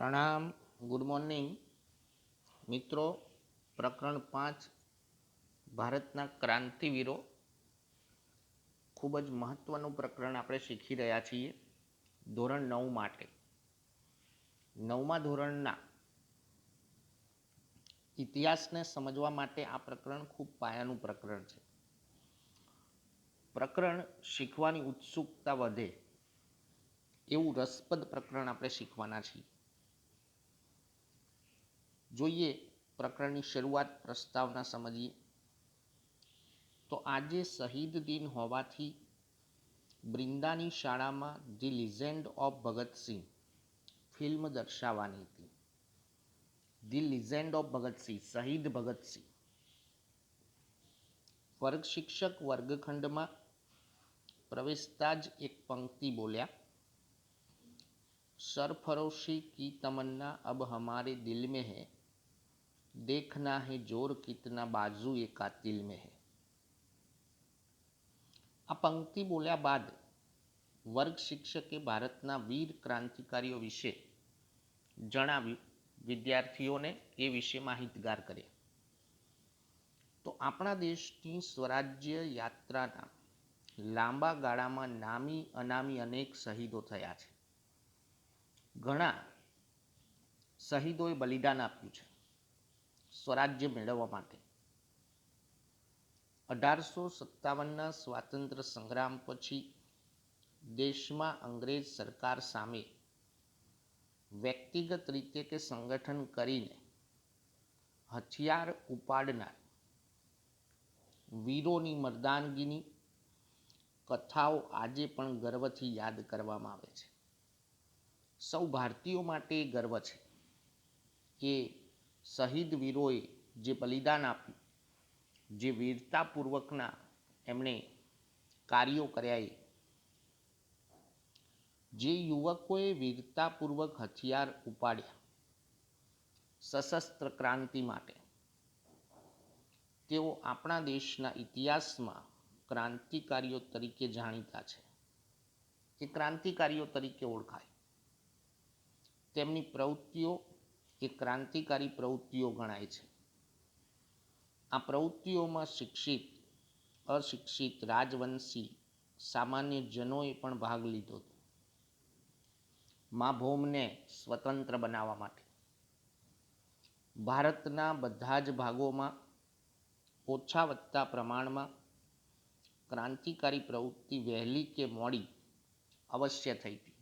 પ્રણામ. Good morning મિત્રો. પ્રકરણ 5 ભારતના ક્રાંતિવીરો ખૂબ જ મહત્વનું પ્રકરણ આપણે શીખી રહ્યા છીએ ધોરણ 9 માટે. 9મા ધોરણના ઇતિહાસને સમજવા માટે આ પ્રકરણ ખૂબ પાયાનું પ્રકરણ છે. પ્રકરણ શીખવાની ઉત્સુકતા વધે એવું રસપ્રદ પ્રકરણ આપણે શીખવાના છીએ. જોઈએ પ્રકરણની શરૂઆત, પ્રસ્તાવના સમજીએ. તો આજે શહીદ દિન હોવાથી બ્રિંદાની શાળામાં the legend of Bhagat Singh film દર્શાવવાની હતી. ધી લિજેન્ડ ઓફ ભગતસિંહ, શહીદ ભગતસિંહ. વર્ગ શિક્ષક વર્ગખંડમાં પ્રવેશતા જ એક પંક્તિ બોલ્યા, સરફરોશી કી તમન્ના અબ હમારે દિલ में है, देखना है जोर कितना बाजू ए कातिल में है. આ પંક્તિ બોલ્યા બાદ વર્ગ શિક્ષકે ભારતના વીર ક્રાંતિકારીઓ વિશે જણાવ્યું, વિદ્યાર્થીઓને એ વિશે માહિતગાર કર્યા. તો આપણા દેશની સ્વરાજ્ય યાત્રાના લાંબા ગાળામાં નામી અનામી અનેક શહીદો થયા છે. ઘણા શહીદોએ બલિદાન આપ્યું છે સ્વરાજ્ય મેળવવા માટે. 1857ના સ્વાતંત્ર્ય સંગ્રામ પછી દેશમાં અંગ્રેજ સરકાર સામે વ્યક્તિગત રીતે કે સંગઠન કરીને હથિયાર ઉપાડનાર વીરોની મર્દાનગીની કથાઓ આજે પણ ગર્વથી યાદ કરવામાં આવે છે. સૌ ભારતીયો માટે ગર્વ છે કે શહીદ વીરોએ જે બલિદાન આપ્યું, જે વીરતાપૂર્વકના એમણે કાર્યો કર્યા, જે યુવકોએ વીરતાપૂર્વક હથિયાર ઉપાડ્યા સશસ્ત્ર ક્રાંતિ માટે, તેઓ આપણા દેશના ઇતિહાસમાં ક્રાંતિકારીઓ તરીકે જાણીતા છે, એ ક્રાંતિકારીઓ તરીકે ઓળખાય. તેમની પ્રવૃત્તિઓ એ ક્રાંતિકારી પ્રવૃત્તિઓ ગણાય છે. આ પ્રવૃત્તિઓમાં શિક્ષિત, અશિક્ષિત, રાજવંશી, સામાન્ય જનોએ પણ ભાગ લીધો હતો. મા ભૌમને સ્વતંત્ર બનાવવા માટે ભારતના બધા જ ભાગોમાં ઓછા વત્તા પ્રમાણમાં ક્રાંતિકારી પ્રવૃત્તિ વહેલી કે મોડી અવશ્ય થઈ હતી.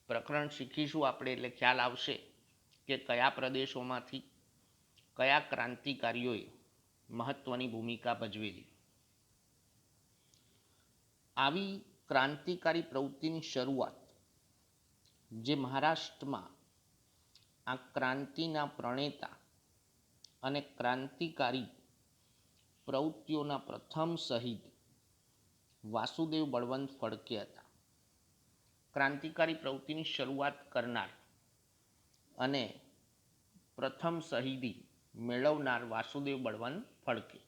પ્રકરણ શીખીશું આપણે એટલે ખ્યાલ આવશે કે કયા પ્રદેશોમાંથી કયા ક્રાંતિકારીઓએ મહત્વની ભૂમિકા ભજવેલી. આવી ક્રાંતિકારી પ્રવૃત્તિની શરૂઆત જે મહારાષ્ટ્રમાં આ ક્રાંતિના પ્રણેતા અને ક્રાંતિકારી પ્રવૃત્તિઓના પ્રથમ શહીદ વાસુદેવ બળવંત ફડકે હતા. ક્રાંતિકારી પ્રવૃત્તિની શરૂઆત કરનાર અને પ્રથમ શહીદી મેળવનાર વાસુદેવ બળવંત ફડકે.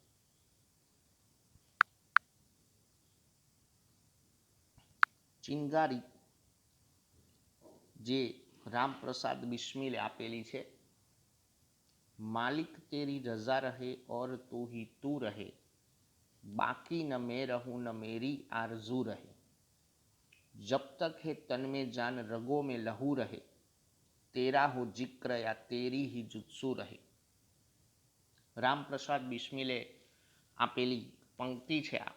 ચિનગારી જે રામપ્રસાદ બિસ્મિલે આપેલી છે, માલિક તેરી રજા રહે ઓર તું ही तू रहे, बाकी न मैं रहूं न मेरी आरजू रहे, जब तक है तन में जान रगों में लहू रहे, तेरा हो जिक्र या तेरी ही जुत्सु रहे. રામપ્રસાદ બિસ્મિલે આપેલી પંક્તિ છે આ.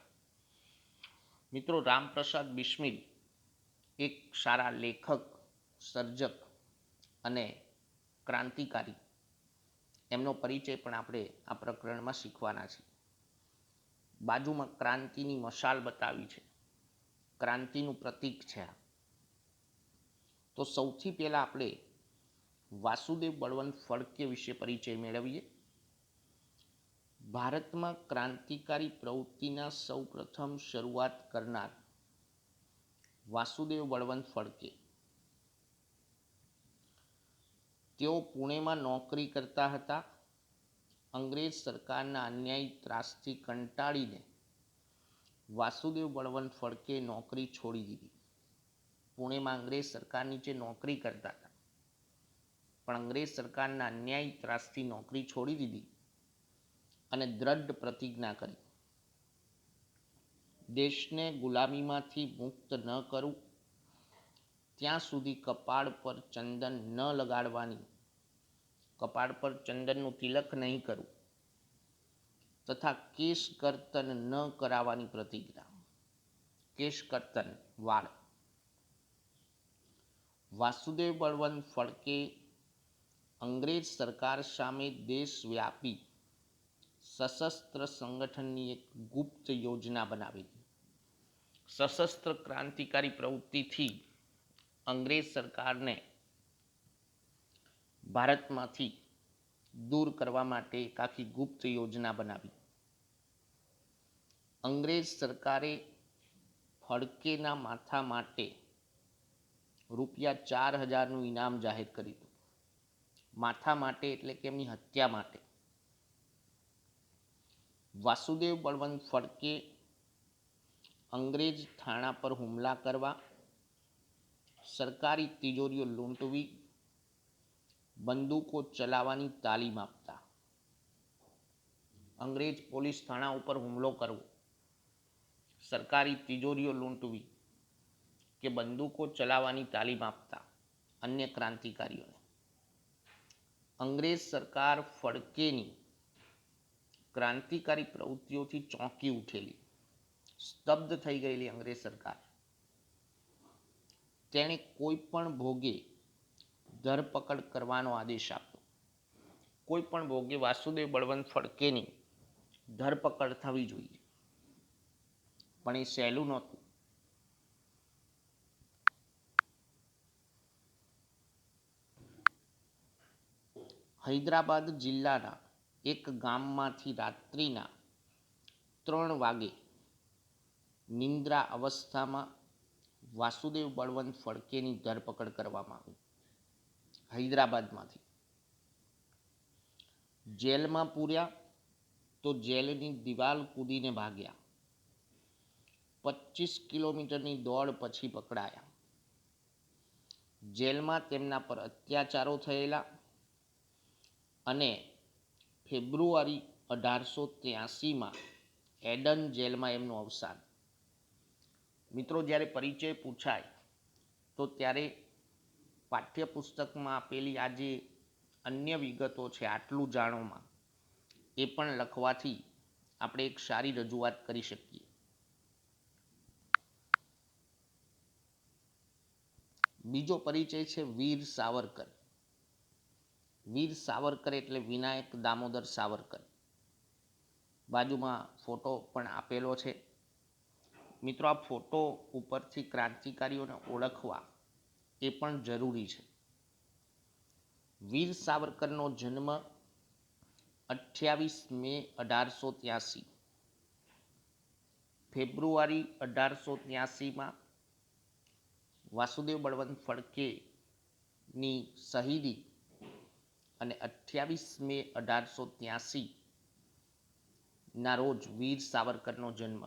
મિત્રો, રામપ્રસાદ બિસ્મિલ એક સારા લેખક, સર્જક અને ક્રાંતિકારી, એમનો પરિચય પણ આપણે આ પ્રકરણમાં શીખવાના છીએ. બાજુમાં ક્રાંતિની મશાલ બતાવી છે, ક્રાંતિનું પ્રતીક છે આ. તો સૌથી પહેલા આપણે વાસુદેવ બળવંત ફડકે વિશે પરિચય મેળવીએ. ભારતમાં ક્રાંતિકારી પ્રવૃત્તિના સૌ પ્રથમ શરૂઆત કરનાર વાસુદેવ બળવંત ફડકે. તેઓ પુણેમાં નોકરી કરતા હતા. અંગ્રેજ સરકારના અન્યાયી ત્રાસથી કંટાળીને વાસુદેવ બળવંત ફડકે નોકરી છોડી દીધી. પુણેમાં અંગ્રેજ સરકારની જે નોકરી કરતા હતા પણ અંગ્રેજ સરકારના અન્યાયી ત્રાસથી નોકરી છોડી દીધી અને દ્રઢ પ્રતિજ્ઞા કરી, દેશને ગુલામીમાંથી મુક્ત ન કરું ત્યાં સુધી કપાળ પર ચંદન ન લગાડવાની, કપાળ પર ચંદનનું તિલક નહીં કરું તથા કેશ કર્તન ન કરાવવાની પ્રતિજ્ઞા. કેશ કર્તન વાળ. વાસુદેવ બળવંત ફડકે અંગ્રેજ સરકાર સામે દેશવ્યાપી સશસ્ત્ર સંગઠનની એક ગુપ્ત યોજના બનાવી. સશસ્ત્ર ક્રાંતિકારી પ્રવૃત્તિથી અંગ્રેજ સરકારને ભારતમાંથી દૂર કરવા માટે એક આખી ગુપ્ત યોજના બનાવી. અંગ્રેજ સરકારે ફડકેના માથા માટે ₹4000નું ઇનામ જાહેર કર્યું હતું. માથા માટે એટલે કે એમની હત્યા માટે. વાસુદેવ બળવંત ફડકે અંગ્રેજ થાણા પર હુમલા કરવા, સરકારી તિજોરીઓ લૂંટવી, બંદૂકો ચલાવવાની તાલીમ આપતા. અંગ્રેજ પોલીસ થાણા ઉપર હુમલો કરવો, સરકારી તિજોરીઓ લૂંટવી કે બંદૂકો ચલાવવાની તાલીમ આપતા અન્ય ક્રાંતિકારીઓને. અંગ્રેજ સરકાર ફડકેની ક્રાંતિકારી પ્રવૃત્તિઓથી ચોંકી ઉઠેલી, સ્તબ્ધ થઈ ગયેલી અંગ્રેજ સરકાર. તેણે કોઈ પણ ભોગે ધરપકડ કરવાનો આદેશ આપ્યો. કોઈ પણ ભોગે વાસુદેવ બળવંત ફડકેની ધરપકડ થવી જોઈએ, પણ એ સહેલું નહોતું. હૈદરાબાદ જિલ્લાના એક ગામમાંથી રાત્રિના 3 વાગે નિંદ્રા અવસ્થામાં વાસુદેવ બળવંત ફડકેની ધરપકડ કરવામાં આવી. હૈદરાબાદમાંથી જેલમાં પૂર્યા તો જેલની દિવાલ કૂદીને ભાગ્યા. 25 કિલોમીટરની દોડ પછી પકડાયા. જેલમાં તેમના પર અત્યાચારો થયેલા અને ફેબ્રુઆરી 1883માં એડન જેલમાં એમનું અવસાન. મિત્રો, જ્યારે પરિચય પૂછાય તો ત્યારે પાઠ્યપુસ્તકમાં આપેલી આ જે અન્ય વિગતો છે, આટલું જાણોમાં, એ પણ લખવાથી આપણે એક સારી રજૂઆત કરી શકીએ. બીજો પરિચય છે વીર સાવરકર. વીર સાવરકર એટલે વિનાયક દામોદર સાવરકર. બાજુમાં ફોટો પણ આપેલો છે. મિત્રો, આ ફોટો ઉપરથી ક્રાંતિકારીઓને ઓળખવા એ પણ જરૂરી છે. વીર સાવરકરનો જન્મ 28 મે 1883, ફેબ્રુઆરી 1883માં વાસુદેવ બળવંત ફડકેની શહીદી અને 28 મે 1883 ના રોજ વીર સાવરકરનો જન્મ.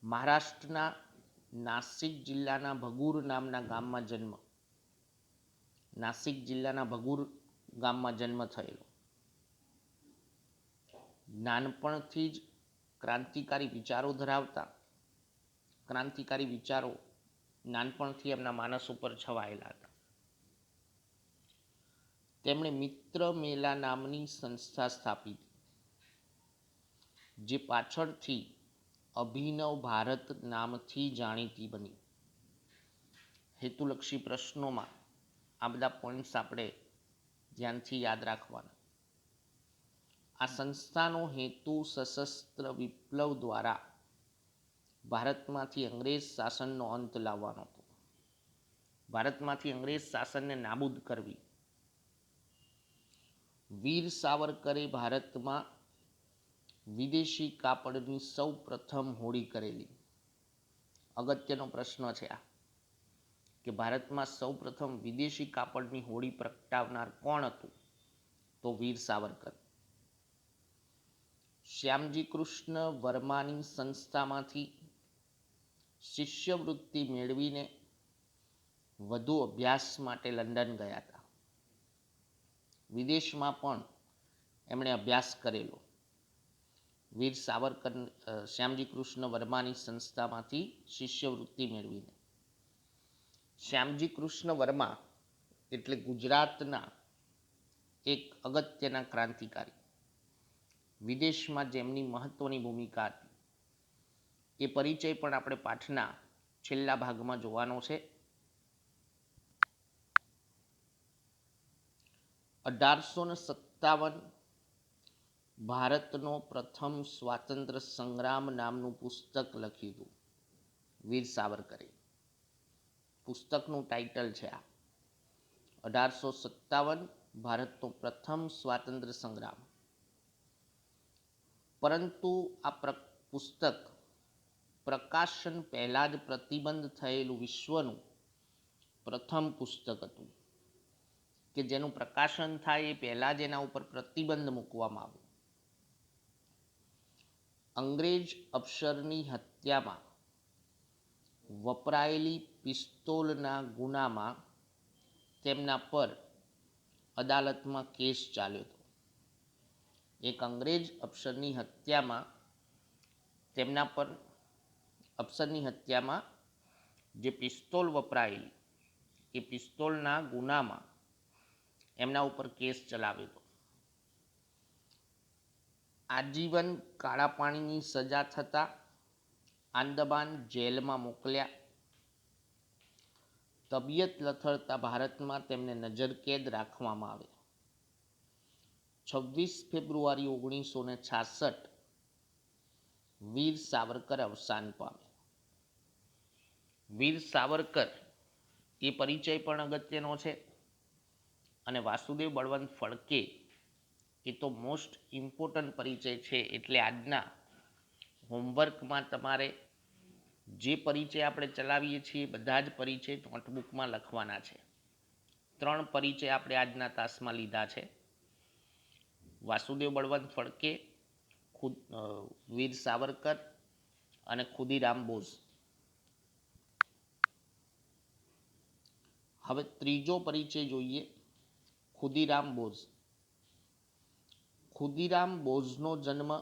મહારાષ્ટ્રના નાસિક જિલ્લાના ભગુર નામના ગામમાં જન્મ. નાસિક જિલ્લાના ભગુર ગામમાં જન્મ થયેલો. નાનપણથી જ ક્રાંતિકારી વિચારો ધરાવતા. ક્રાંતિકારી વિચારો નાનપણથી એમના માનસ ઉપર છવાયેલા હતા. તેમણે મિત્ર મેલા નામની સંસ્થા સ્થાપી હતી, જે પાછળથી અભિનવ ભારત નામથી જાણીતી બની. હેતુલક્ષી પ્રશ્નોમાં આ બધા પોઈન્ટ્સ આપણે ધ્યાનથી યાદ રાખવાના. આ સંસ્થાનો હેતુ સશસ્ત્ર વિપ્લવ દ્વારા ભારતમાંથી અંગ્રેજ શાસનનો અંત લાવવાનો હતો. ભારતમાંથી અંગ્રેજ શાસનને નાબૂદ કરવી. વીર સાવરકરે ભારતમાં વિદેશી કાપડની સૌ પ્રથમ હોડી કરેલી. અગત્યનો પ્રશ્ન છે આ, કે ભારતમાં સૌ પ્રથમ વિદેશી કાપડની હોડી પ્રગટાવનાર કોણ હતું? તો વીર સાવરકર. શ્યામજી કૃષ્ણ વર્માની સંસ્થામાંથી શિષ્યવૃત્તિ મેળવીને વધુ અભ્યાસ માટે લંડન ગયા હતા. વિદેશમાં પણ એમણે અભ્યાસ કરેલો. વીર સાવરકર શ્યામજી કૃષ્ણ વર્માની સંસ્થામાંથી શિષ્યવૃત્તિ મેળવીને. શ્યામજી કૃષ્ણ વર્મા એટલે ગુજરાતના એક અગત્યના ક્રાંતિકારી. વિદેશમાં જેમની મહત્વની ભૂમિકા હતી એ પરિચય પણ આપણે પાઠના છેલ્લા ભાગમાં જોવાનો છે. 1857 ભારતનો પ્રથમ સ્વાતંત્ર્ય સંગ્રામ નામનું પુસ્તક લખ્યું હતું વીર સાવરકરે. પુસ્તકનું ટાઇટલ છે આ 1857 ભારતનો પ્રથમ સ્વાતંત્ર્ય સંગ્રામ. પરંતુ આ પુસ્તક પ્રકાશન પહેલાં જ પ્રતિબંધ થયેલું વિશ્વનું પ્રથમ પુસ્તક હતું કે જેનું પ્રકાશન થાય એ પહેલાં જ એના ઉપર પ્રતિબંધ મૂકવામાં આવ્યો. અંગ્રેજ અફસરની હત્યામાં વપરાયેલી પિસ્તોલના ગુનામાં તેમના પર અદાલતમાં કેસ ચાલ્યો હતો. એક અંગ્રેજ અફસરની હત્યામાં જે પિસ્તોલ વપરાયેલી એ પિસ્તોલના ગુનામાં એમના ઉપર કેસ ચલાવ્યો હતો. આજીવન કાળા પાણીની સજા થતાં આંદામાન જેલમાં મોકલ્યા. તબિયત લથડતા ભારતમાં તેમને નજરકેદ રાખવામાં આવે. 26 ફેબ્રુઆરી 1966 વીર સાવરકર અવસાન પામે. વીર સાવરકર એ પરિચય પણ અગત્યનો છે અને વાસુદેવ બળવંત ફડકે એ તો મોસ્ટ ઇમ્પોર્ટન્ટ પરિચય છે. એટલે આજના હોમવર્કમાં તમારે જે પરિચય આપણે ચલાવીએ છીએ બધા જ પરિચય નોટબુકમાં લખવાના છે. 3 પરિચય આપણે આજના તાસમાં લીધા છે: વાસુદેવ બળવંત ફડકે, વીર સાવરકર અને ખુદીરામ બોઝ. હવે ત્રીજો પરિચય જોઈએ, ખુદીરામ બોઝ. ખુદીરામ બોઝનો જન્મ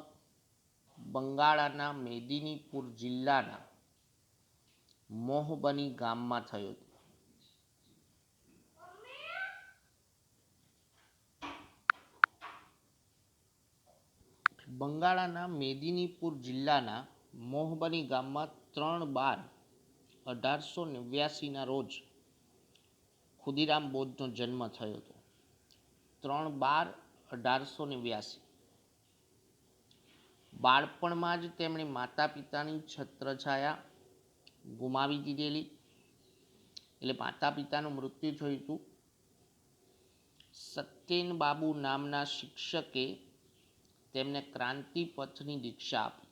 બંગાળના મેદિનીપુર જિલ્લાના મોહબની ગામમાં થયો હતો. બંગાળના મેદિનીપુર જિલ્લાના મોહબની ગામમાં 3/12/1889 રોજ ખુદીરામ બોઝનો જન્મ થયો હતો. 3/12/1889. બાળપણમાં જ તેમણે માતા પિતાની છત્રછાયા ગુમાવી દીધેલી. એટલે માતા પિતાનું મૃત્યુ થયું હતું. સત્યેન બાબુ નામના શિક્ષકે તેમને ક્રાંતિ પથની દીક્ષા આપી.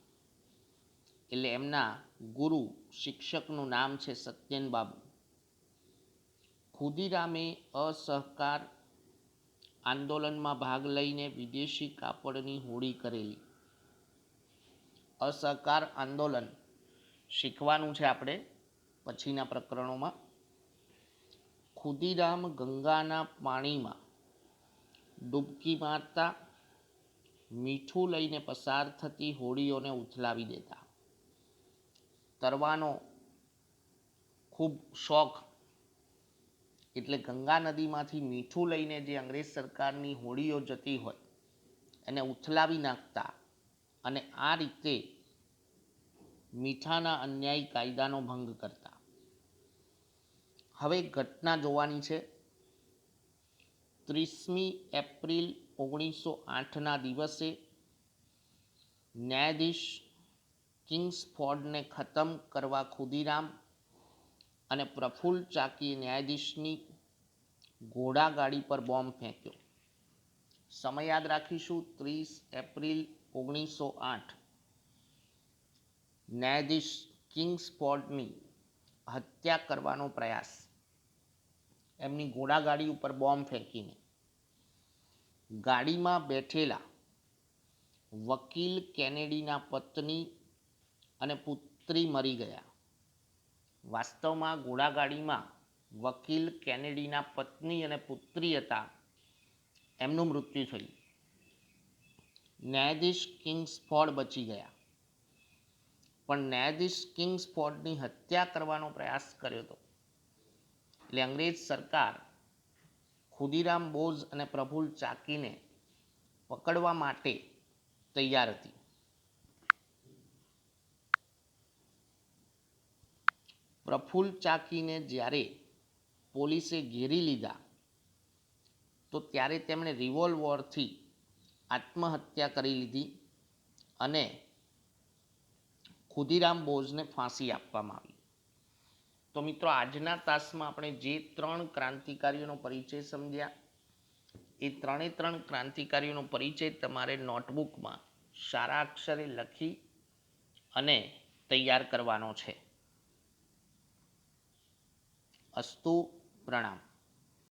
એટલે એમના ગુરુ શિક્ષકનું નામ છે સત્યેન બાબુ. ખુદીરામે અસહકાર આંદોલનમાં ભાગ લઈને વિદેશી કાપડની હોડી કરેલી. અસહકાર આંદોલન શીખવાનું છે આપણે પછીના પ્રકરણોમાં. ખુદીરામ ગંગાના પાણીમાં ડૂબકી મારતા, મીઠું લઈને પસાર થતી હોડીઓને ઉથલાવી દેતા. તરવાનો ખૂબ શોખ, એટલે ગંગા નદીમાંથી મીઠું લઈને જે અંગ્રેજ સરકારની હોડીઓ જતી હોય એને ઉથલાવી નાખતા અને આ રીતે મીઠાના અન્યાયી કાયદાનો ભંગ કરતા. હવે ઘટના જોવાની છે. 30મી એપ્રિલ 1908ના દિવસે ન્યાયાધીશ કિંગ્સફોર્ડને ખતમ કરવા ખુદીરામ અને પ્રફુલ્લ ચાકીએ ન્યાયાધીશની ઘોડાગાડી પર બોમ્બ ફેંક્યો. સમય યાદ રાખીશું, 30 એપ્રિલ 1908. ન્યાયાધીશ કિંગ્સફોર્ડની હત્યા કરવાનો પ્રયાસ, એમની ઘોડાગાડી ઉપર બોમ્બ ફેંકીને. ગાડીમાં બેઠેલા વકીલ કેનેડીના પત્ની અને પુત્રી મરી ગયા. વાસ્તવમાં ઘોડાગાડીમાં વકીલ કેનેડીના પત્ની અને પુત્રી હતા, એમનું મૃત્યુ થયું. ન્યાયાધીશ કિંગ્સફોર્ડ બચી ગયા, પણ ન્યાયાધીશ કિંગ્સફોર્ડની હત્યા કરવાનો પ્રયાસ કર્યો હતો. એટલે અંગ્રેજ સરકાર ખુદીરામ બોઝ અને પ્રફુલ્લ ચાકીને પકડવા માટે તૈયાર હતી. પ્રફુલ્લ ચાકીને જ્યારે પોલીસે ઘેરી લીધા તો ત્યારે તેમણે રિવોલ્વરથી આત્મહત્યા કરી લીધી અને ખુદીરામ બોઝને ફાંસી આપવામાં આવી. તો મિત્રો, આજના તાસમાં આપણે જે 3 ક્રાંતિકારીઓનો પરિચય સમજ્યા, એ 3 ક્રાંતિકારીઓનો પરિચય તમારે નોટબુકમાં સારા અક્ષરે લખી અને તૈયાર કરવાનો છે. અસ્તુ, પ્રણામ.